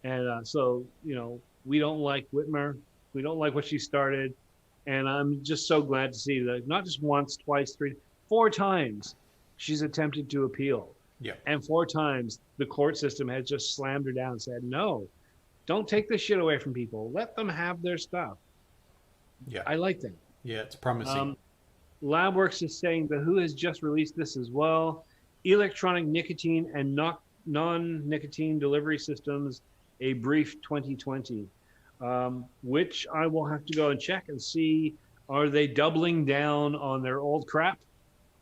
And so, we don't like Whitmer. We don't like what she started. And I'm just so glad to see that not just once, twice, three, 4 times she's attempted to appeal. Yeah. And 4 times the court system has just slammed her down and said, no, don't take this shit away from people. Let them have their stuff. Yeah. I like that. Yeah, it's promising. LabWorks is saying the WHO has just released this as well. Electronic nicotine and non-nicotine delivery systems, a brief 2020, which I will have to go and check and see, are they doubling down on their old crap,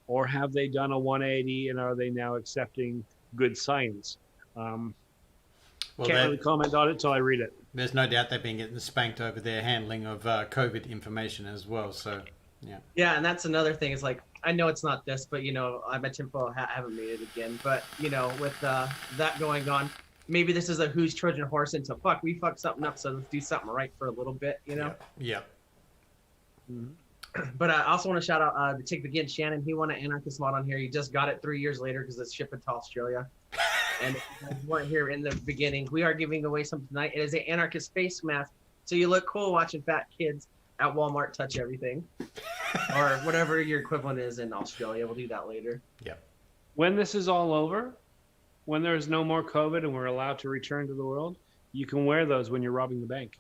or have they done a 180 and are they now accepting good science? Can't really comment on it until I read it. There's no doubt they've been getting spanked over their handling of COVID information as well. So, yeah. Yeah, and that's another thing. Is like, I know it's not this, but I bet Timpo haven't made it again. But with that going on, maybe this is a who's Trojan horse into we fucked something up, so let's do something right for a little bit. Yeah. Mm-hmm. But I also want to shout out the chick again, Shannon. He won an Anarchist mod on here. He just got it 3 years later because it's shipping to Australia. And if you guys weren't here in the beginning, we are giving away something tonight. It is an Anarchist face mask, so you look cool watching fat kids at Walmart touch everything, or whatever your equivalent is in Australia. We'll do that later. Yeah. When this is all over, when there's no more COVID and we're allowed to return to the world, you can wear those when you're robbing the bank.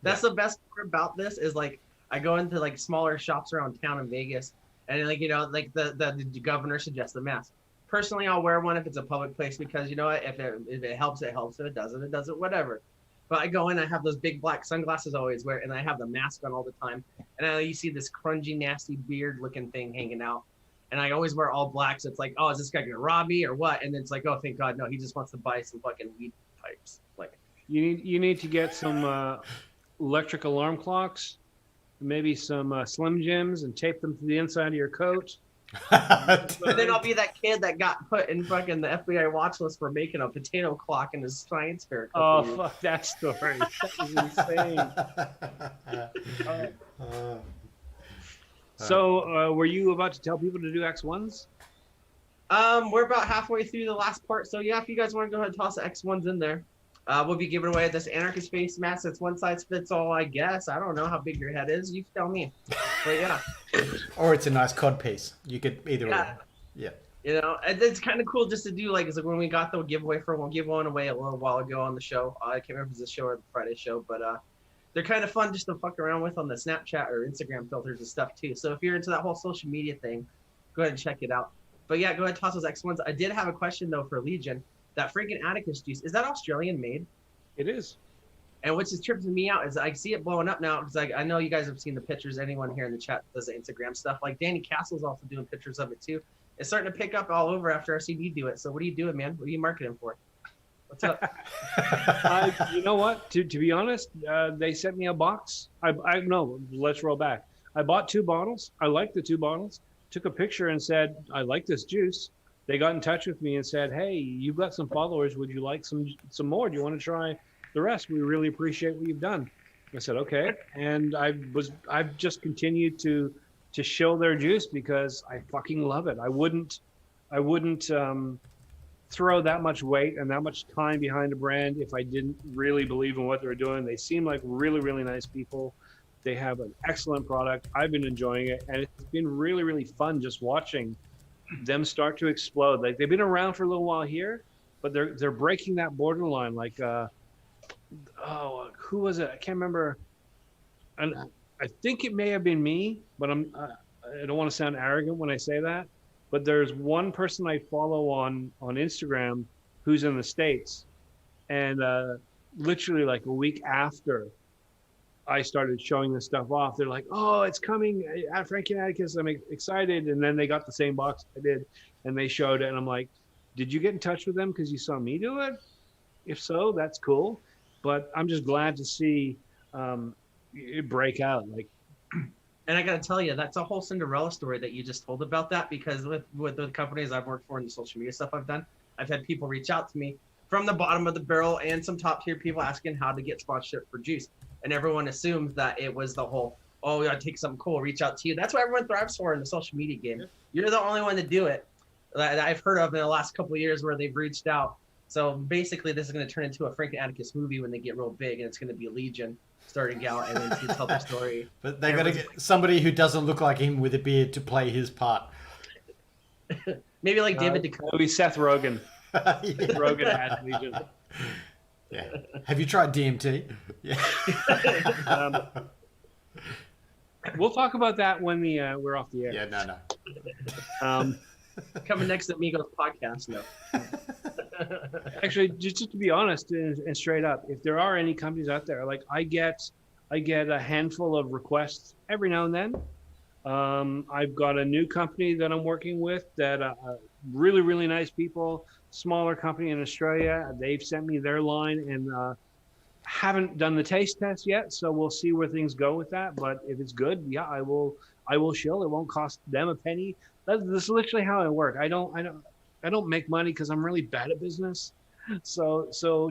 That's the best part about this is like I go into like smaller shops around town in Vegas, and like the governor suggests the mask. Personally, I'll wear one if it's a public place because what? If it helps, it helps. If it doesn't, whatever. But I go in, I have those big black sunglasses I always wear, and I have the mask on all the time. And you see this crungy, nasty beard-looking thing hanging out. And I always wear all black, so it's like, oh, is this guy gonna rob me or what? And it's like, oh, thank God, no, he just wants to buy some fucking weed pipes. Like, you need to get some electric alarm clocks, maybe some Slim Jims, and tape them to the inside of your coat. And then I'll be that kid that got put in fucking the FBI watch list for making a potato clock in his science fair. Oh, fuck that story. That was insane. So, were you about to tell people to do X1s? We're about halfway through the last part. So, yeah, if you guys want to go ahead and toss the X1s in there. We'll be giving away this Anarchist face mask. It's one size fits all, I guess. I don't know how big your head is. You tell me. But, yeah. Or it's a nice cod piece. You could either or. Yeah. It's kind of cool just to do like when we got the giveaway we'll give one away a little while ago on the show. I can't remember if it was the show or the Friday show, but they're kind of fun just to fuck around with on the Snapchat or Instagram filters and stuff too. So if you're into that whole social media thing, go ahead and check it out. But yeah, go ahead and toss those X1s. I did have a question though for Legion. That freaking Atticus juice, is that Australian made? It is. And what's just tripping me out is I see it blowing up now because I know you guys have seen the pictures. Anyone here in the chat does the Instagram stuff. Like Danny Castle's also doing pictures of it too. It's starting to pick up all over after our CD do it. So what are you doing, man? What are you marketing for? What's up? You know what? To be honest, they sent me a box. I no, let's roll back. I bought 2 bottles. I liked the 2 bottles. Took a picture and said, I like this juice. They got in touch with me and said, hey, you've got some followers. Would you like some more? Do you want to try the rest? We really appreciate what you've done. I said, okay. And I've just continued to shill their juice because I fucking love it. I wouldn't throw that much weight and that much time behind a brand if I didn't really believe in what they were doing. They seem like really, really nice people. They have an excellent product. I've been enjoying it. And it's been really, really fun just watching them start to explode. Like they've been around for a little while here, but they're breaking that borderline. Like, who was it? I can't remember. And I think it may have been me, but I don't want to sound arrogant when I say that. But there's one person I follow on Instagram who's in the States, and literally like a week after I started showing this stuff off, they're like, oh, it's coming at Frankie and Atticus. I'm excited. And then they got the same box I did and they showed it. And I'm like, did you get in touch with them because you saw me do it? If so, that's cool. But I'm just glad to see it break out. Like, And I got to tell you, that's a whole Cinderella story that you just told about that, because with the companies I've worked for and the social media stuff I've done, I've had people reach out to me from the bottom of the barrel and some top tier people asking how to get sponsorship for juice. And everyone assumes that it was the whole, oh, yeah, take something cool, reach out to you. That's what everyone thrives for in the social media game. You're the only one to do it that I've heard of in the last couple of years where they've reached out. So basically, this is going to turn into a Frank and Atticus movie when they get real big, and it's going to be Legion starting out and then to tell their story. But they got to get somebody who doesn't look like him with a beard to play his part. Maybe like David Duchovny. It'll be Seth Rogen. Yeah. Rogen has Legion. Yeah. Have you tried DMT? Yeah. We'll talk about that when we're off the air. Yeah, no. Coming next to Amigos podcast, no. Actually, just to be honest and straight up, if there are any companies out there, like I get a handful of requests every now and then. I've got a new company that I'm working with that really, really nice people, smaller company in Australia. They've sent me their line and haven't done the taste test yet, so we'll see where things go with that. But if it's good, yeah, I will shill. It won't cost them a penny. This is literally how I work. I don't make money because I'm really bad at business. So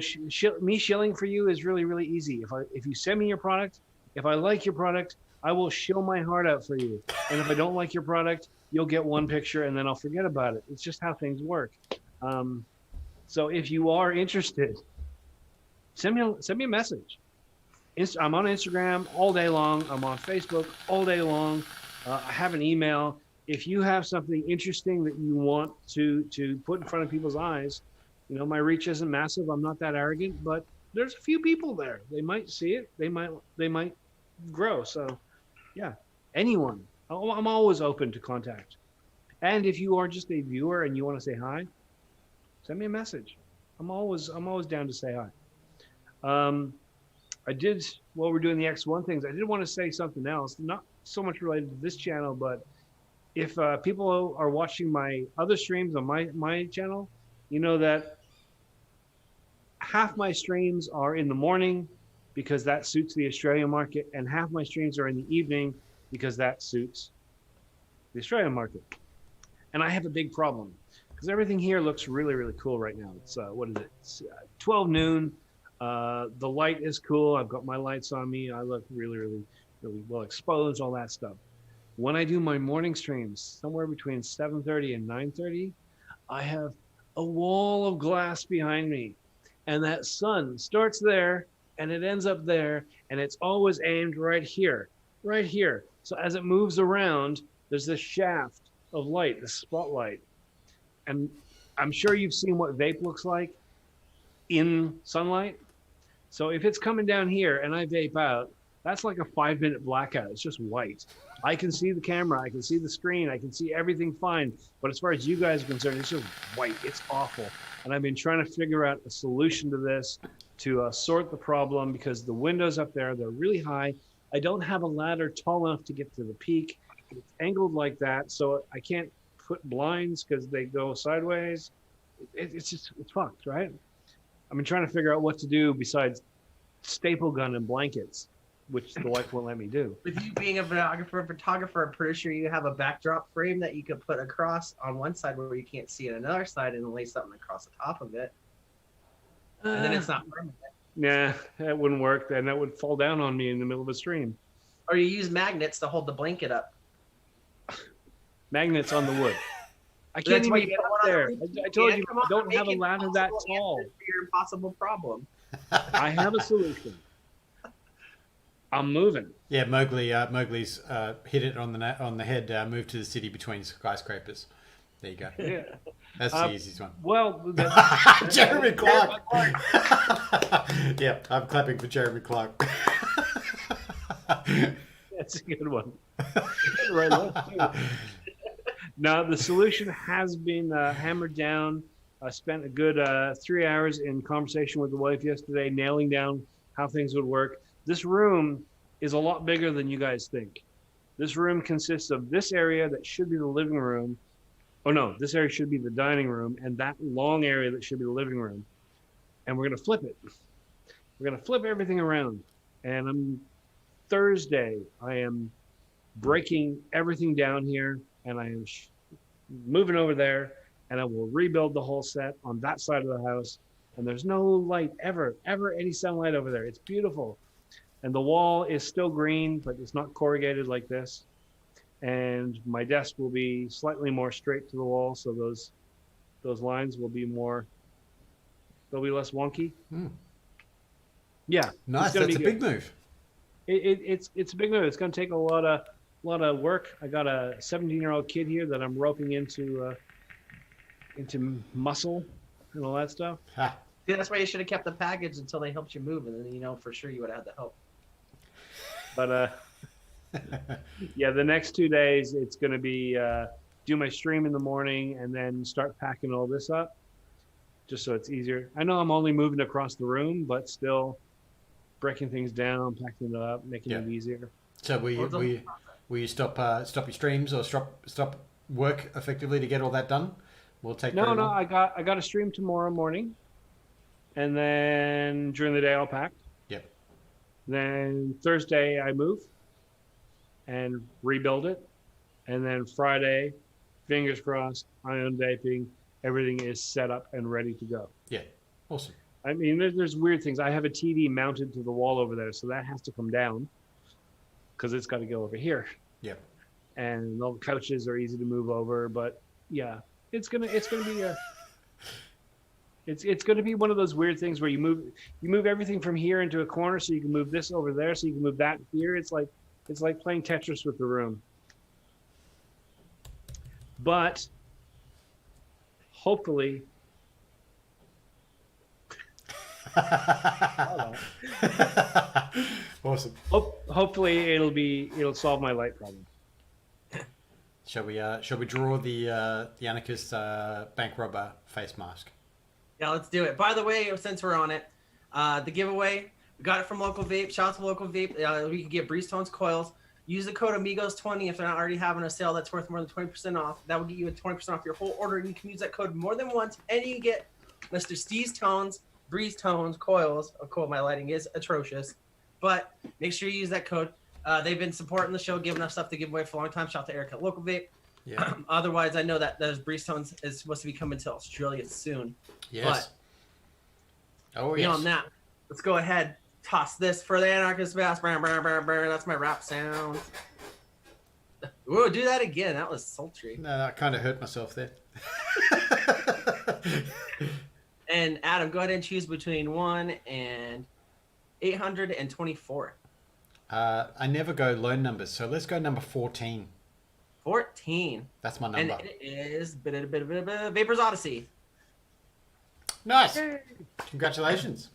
me shilling for you is really, really easy. If you send me your product, if I like your product, I will shill my heart out for you. And if I don't like your product, you'll get one picture and then I'll forget about it. It's just how things work. So if you are interested, send me a message. I'm on Instagram all day long. I'm on Facebook all day long. I have an email. If you have something interesting that you want to put in front of people's eyes, my reach isn't massive. I'm not that arrogant, but there's a few people there. They might see it. They might grow. So yeah, anyone. I'm always open to contact. And if you are just a viewer and you want to say hi, send me a message. I'm always down to say hi. I did, while we're doing the X1 things, I did want to say something else, not so much related to this channel, but if people are watching my other streams on my channel, you know that half my streams are in the morning because that suits the Australian market, and half my streams are in the evening because that suits the Australian market. And I have a big problem because everything here looks really, really cool right now. It's, what is it? It's 12 noon. The light is cool. I've got my lights on me. I look really, really, really well exposed, all that stuff. When I do my morning streams, somewhere between 7:30 and 9:30, I have a wall of glass behind me. And that sun starts there and it ends up there, and it's always aimed right here. So as it moves around, there's this shaft of light, this spotlight. And I'm sure you've seen what vape looks like in sunlight. So if it's coming down here and I vape out, that's like a 5-minute blackout. It's just white. I can see the camera, I can see the screen, I can see everything fine. But as far as you guys are concerned, it's just white. It's awful. And I've been trying to figure out a solution to this to sort the problem, because the windows up there, they're really high. I don't have a ladder tall enough to get to the peak. It's angled like that, so I can't put blinds because they go sideways. It's fucked, right? I've been trying to figure out what to do besides staple gun and blankets, which the wife won't let me do. With you being a photographer, I'm pretty sure you have a backdrop frame that you could put across on one side where you can't see it, another side, and lay something across the top of it. And then it's not permanent. Nah, that wouldn't work. Then that would fall down on me in the middle of a stream. Or you use magnets to hold the blanket up. Magnets on the wood. I can't even get up there. I told you, I don't have a ladder that tall. Your impossible problem. I have a solution. I'm moving. Yeah, Mowgli's hit it on the head. Moved to the city between skyscrapers. There you go. Yeah, that's the easiest one. Well, Jeremy Clark. Yeah, I'm clapping for Jeremy Clark. That's a good one. Right. Now the solution has been hammered down. I spent a good 3 hours in conversation with the wife yesterday, nailing down how things would work. This room is a lot bigger than you guys think. This room consists of this area that should be the living room. Oh no, this area should be the dining room, and that long area that should be the living room. and we're gonna flip it. We're gonna flip everything around, and Thursday I am breaking everything down here, and I am moving over there, and I will rebuild the whole set on that side of the house. And there's no light ever any sunlight over there. It's beautiful, and the wall is still green, but it's not corrugated like this. And my desk will be slightly more straight to the wall, so those lines will be more. They'll be less wonky. Yeah, Nice. That's a big move. It's a big move. It's going to take a lot of work. I got a 17-year-old kid here that I'm roping into muscle and all that stuff. Ha. Yeah, that's why you should have kept the package until they helped you move, and then for sure you would have had the help. But yeah, the next 2 days it's going to be do my stream in the morning and then start packing all this up, just so it's easier. I know I'm only moving across the room, but still breaking things down, packing it up, making it easier. So will you stop your streams or stop work effectively to get all that done? We'll take no. I got a stream tomorrow morning, and then during the day I'll pack. Yep. Then Thursday I move and rebuild it, and then Friday, fingers crossed, ion vaping, everything is set up and ready to go. Yeah, awesome. I mean, there's weird things. I have a TV mounted to the wall over there, so that has to come down because it's got to go over here. Yep. And all the couches are easy to move over, but yeah, it's gonna be it's gonna be one of those weird things where you move everything from here into a corner, so you can move this over there, so you can move that here. It's like playing Tetris with the room. But hopefully. Awesome. Hopefully it'll solve my light problem. Shall we draw the anarchist bank robber face mask? Yeah, let's do it. By the way, since we're on it, the giveaway, we got it from Local Vape. Shout out to Local Vape. We can get Breeze Tones coils. Use the code Amigos20 if they're not already having a sale that's worth more than 20% off. That will get you a 20% off your whole order, and you can use that code more than once, and you get Mr. Steve's Tones, Breeze Tones coils. Of course, my lighting is atrocious, but make sure you use that code. They've been supporting the show, giving us stuff to give away for a long time. Shout out to Eric at Local Vape. Yeah. Otherwise, I know that those Breeze Tones is supposed to be coming to Australia soon. Yes. But beyond that, let's go ahead. Toss this for the anarchist mask. That's my rap sound. Ooh, do that again. That was sultry. No, I kind of hurt myself there. And Adam, go ahead and choose between 1 and 824. I never go low numbers, so let's go number 14. 14. That's my number. And it is Vapor's Odyssey. Nice. Congratulations.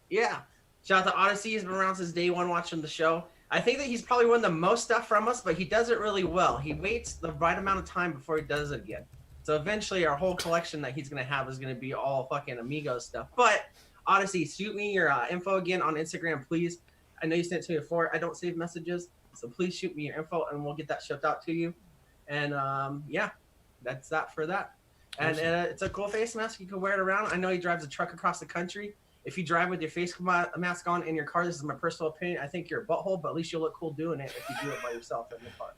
Yeah. Shout out to Odyssey. He's been around since day one watching the show. I think that he's probably won the most stuff from us, but he does it really well. He waits the right amount of time before he does it again. So eventually our whole collection that he's going to have is going to be all fucking Amigos stuff. But Odyssey, shoot me your info again on Instagram, please. I know you sent it to me before. I don't save messages, so please shoot me your info and we'll get that shipped out to you. And yeah, that's that for that. And awesome. It's a cool face mask. You can wear it around. I know he drives a truck across the country. If you drive with your face mask on in your car, this is my personal opinion, I think you're a butthole, but at least you'll look cool doing it if you do it by yourself in the car.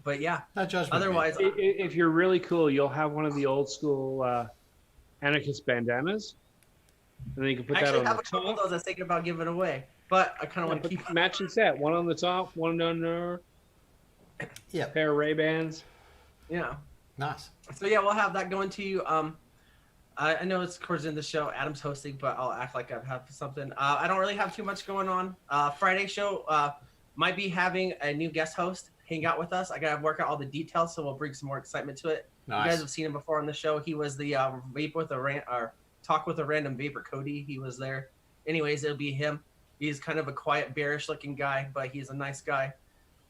But yeah, no judgment. Otherwise, if you're really cool, you'll have one of the old school anarchist bandanas, and then you can put that on the top. I actually have a couple of those I was thinking about giving away, but I kind of want to keep matching set. One on the top, one under. Yeah. Pair of Ray-Bans. Yeah. Nice. So yeah, we'll have that going to you. I know it's towards the end of the show. Adam's hosting, but I'll act like I've had something. I don't really have too much going on. Friday show might be having a new guest host hang out with us. I gotta work out all the details, so we'll bring some more excitement to it. Nice. You guys have seen him before on the show. He was the talk with a random vapor, Cody. He was there. Anyways, it'll be him. He's kind of a quiet, bearish looking guy, but he's a nice guy.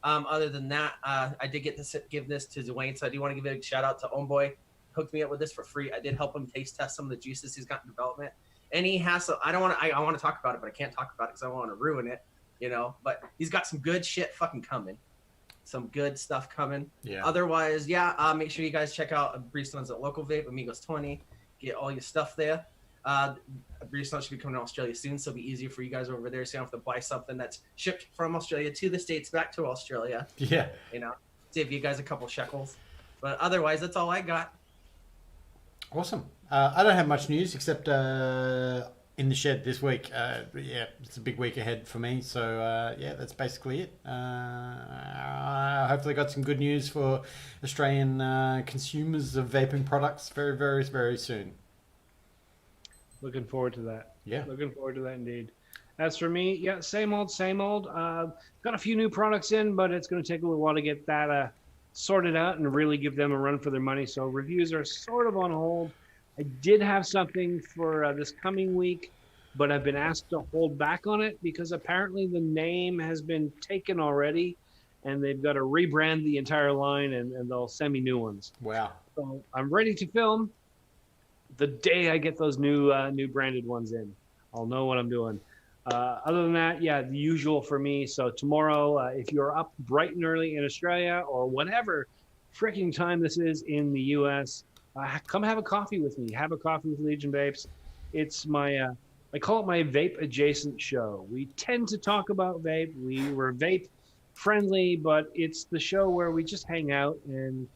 Other than that, I did get to give this to Dwayne, so I do want to give a big shout out to Homeboy. Hooked me up with this for free. I did help him taste test some of the juices he's got in development, and he has. I want to talk about it, but I can't talk about it because I want to ruin it, you know. But he's got some good shit fucking coming, some good stuff coming. Yeah. Otherwise, yeah. Make sure you guys check out Breeze Tones at Local Vape, Amigos20. Get all your stuff there. Recently should be coming to Australia soon, so it'll be easier for you guys over there, so you don't have to buy something that's shipped from Australia to the States back to Australia. Yeah. Save you guys a couple shekels. But otherwise, that's all I got. Awesome. I don't have much news except in the shed this week. Yeah, it's a big week ahead for me. So, yeah, that's basically it. Hopefully got some good news for Australian consumers of vaping products very, very, very soon. Looking forward to that. Yeah. Looking forward to that indeed. As for me, yeah, same old, same old. Got a few new products in, but it's going to take a little while to get that sorted out and really give them a run for their money. So reviews are sort of on hold. I did have something for this coming week, but I've been asked to hold back on it because apparently the name has been taken already, and they've got to rebrand the entire line, and they'll send me new ones. Wow. So I'm ready to film. The day I get those new branded ones in, I'll know what I'm doing. Other than that, yeah, the usual for me. So tomorrow, if you're up bright and early in Australia or whatever freaking time this is in the U.S., come have a coffee with me. Have a coffee with Legion Vapes. It's my, I call it my vape adjacent show. We tend to talk about vape. We're vape friendly, but it's the show where we just hang out and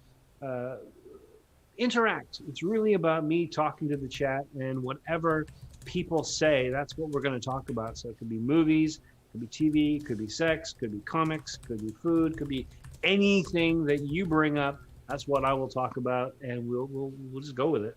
interact. It's really about me talking to the chat, and whatever people say, that's what we're going to talk about. So it could be movies, it could be TV, it could be sex, could be comics, could be food, could be anything that you bring up. That's what I will talk about, and we'll just go with it.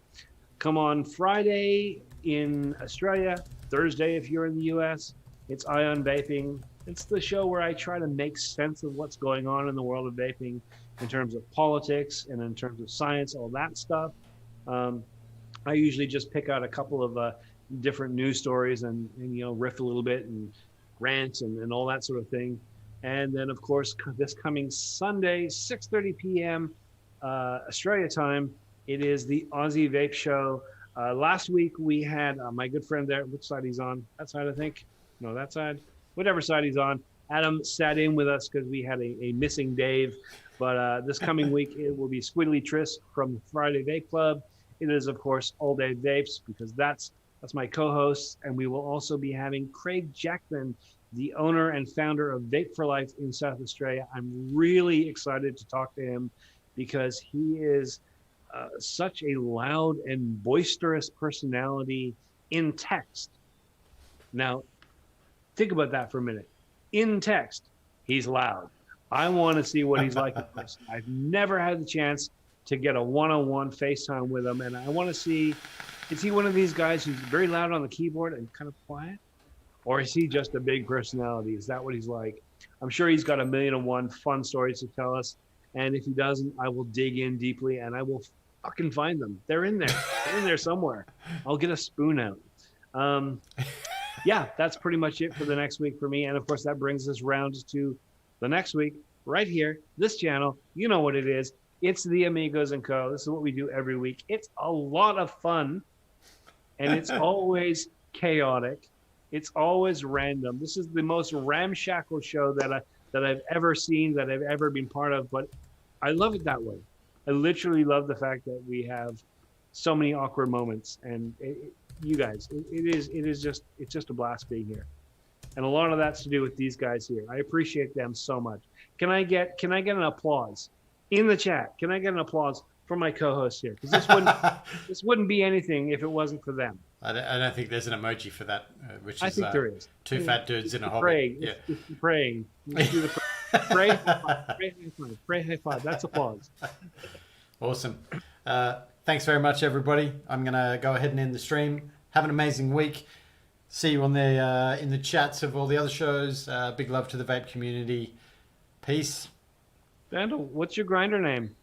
Come on Friday in Australia, Thursday if you're in the US, it's Ion Vaping. It's the show where I try to make sense of what's going on in the world of vaping in terms of politics and in terms of science, all that stuff. I usually just pick out a couple of different news stories and riff a little bit and rant and all that sort of thing. And then, of course, this coming Sunday, 6:30 p.m. Australia time, it is the Aussie Vape Show. Last week we had my good friend there. Which side he's on? That side, I think. No, that side. Whatever side he's on. Adam sat in with us because we had a missing Dave. But this coming week, it will be Squiddly Tris from Friday Vape Club. It is, of course, All Day Vapes, because that's my co-host. And we will also be having Craig Jackman, the owner and founder of Vape for Life in South Australia. I'm really excited to talk to him because he is such a loud and boisterous personality in text. Now, think about that for a minute. In text, he's loud. I want to see what he's like in person. I've never had the chance to get a one-on-one FaceTime with him, and I want to see, is he one of these guys who's very loud on the keyboard and kind of quiet? Or is he just a big personality? Is that what he's like? I'm sure he's got 1,000,001 fun stories to tell us, and if he doesn't, I will dig in deeply, and I will fucking find them. They're in there. They're in there somewhere. I'll get a spoon out. Yeah, that's pretty much it for the next week for me, and of course that brings us round to the next week, right here, this channel. You know what it is. It's the Amigos and Co. This is what we do every week. It's a lot of fun, and it's always chaotic. It's always random. This is the most ramshackle show that I've ever seen, that I've ever been part of, but I love it that way. I literally love the fact that we have so many awkward moments, and you guys, it's just a blast being here. And a lot of that's to do with these guys here. I appreciate them so much. Can I get an applause in the chat? Can I get an applause for my co-hosts here? Because this wouldn't be anything if it wasn't for them. I don't think there's an emoji for that, which is I think there is. Two fat dudes in a hobbit. Praying. Yeah. It's praying. Do the pray high five. Pray high five. That's applause. Awesome. Thanks very much, everybody. I'm going to go ahead and end the stream. Have an amazing week. See you on the in the chats of all the other shows. Big love to the vape community. Peace. Vandal, what's your grinder name?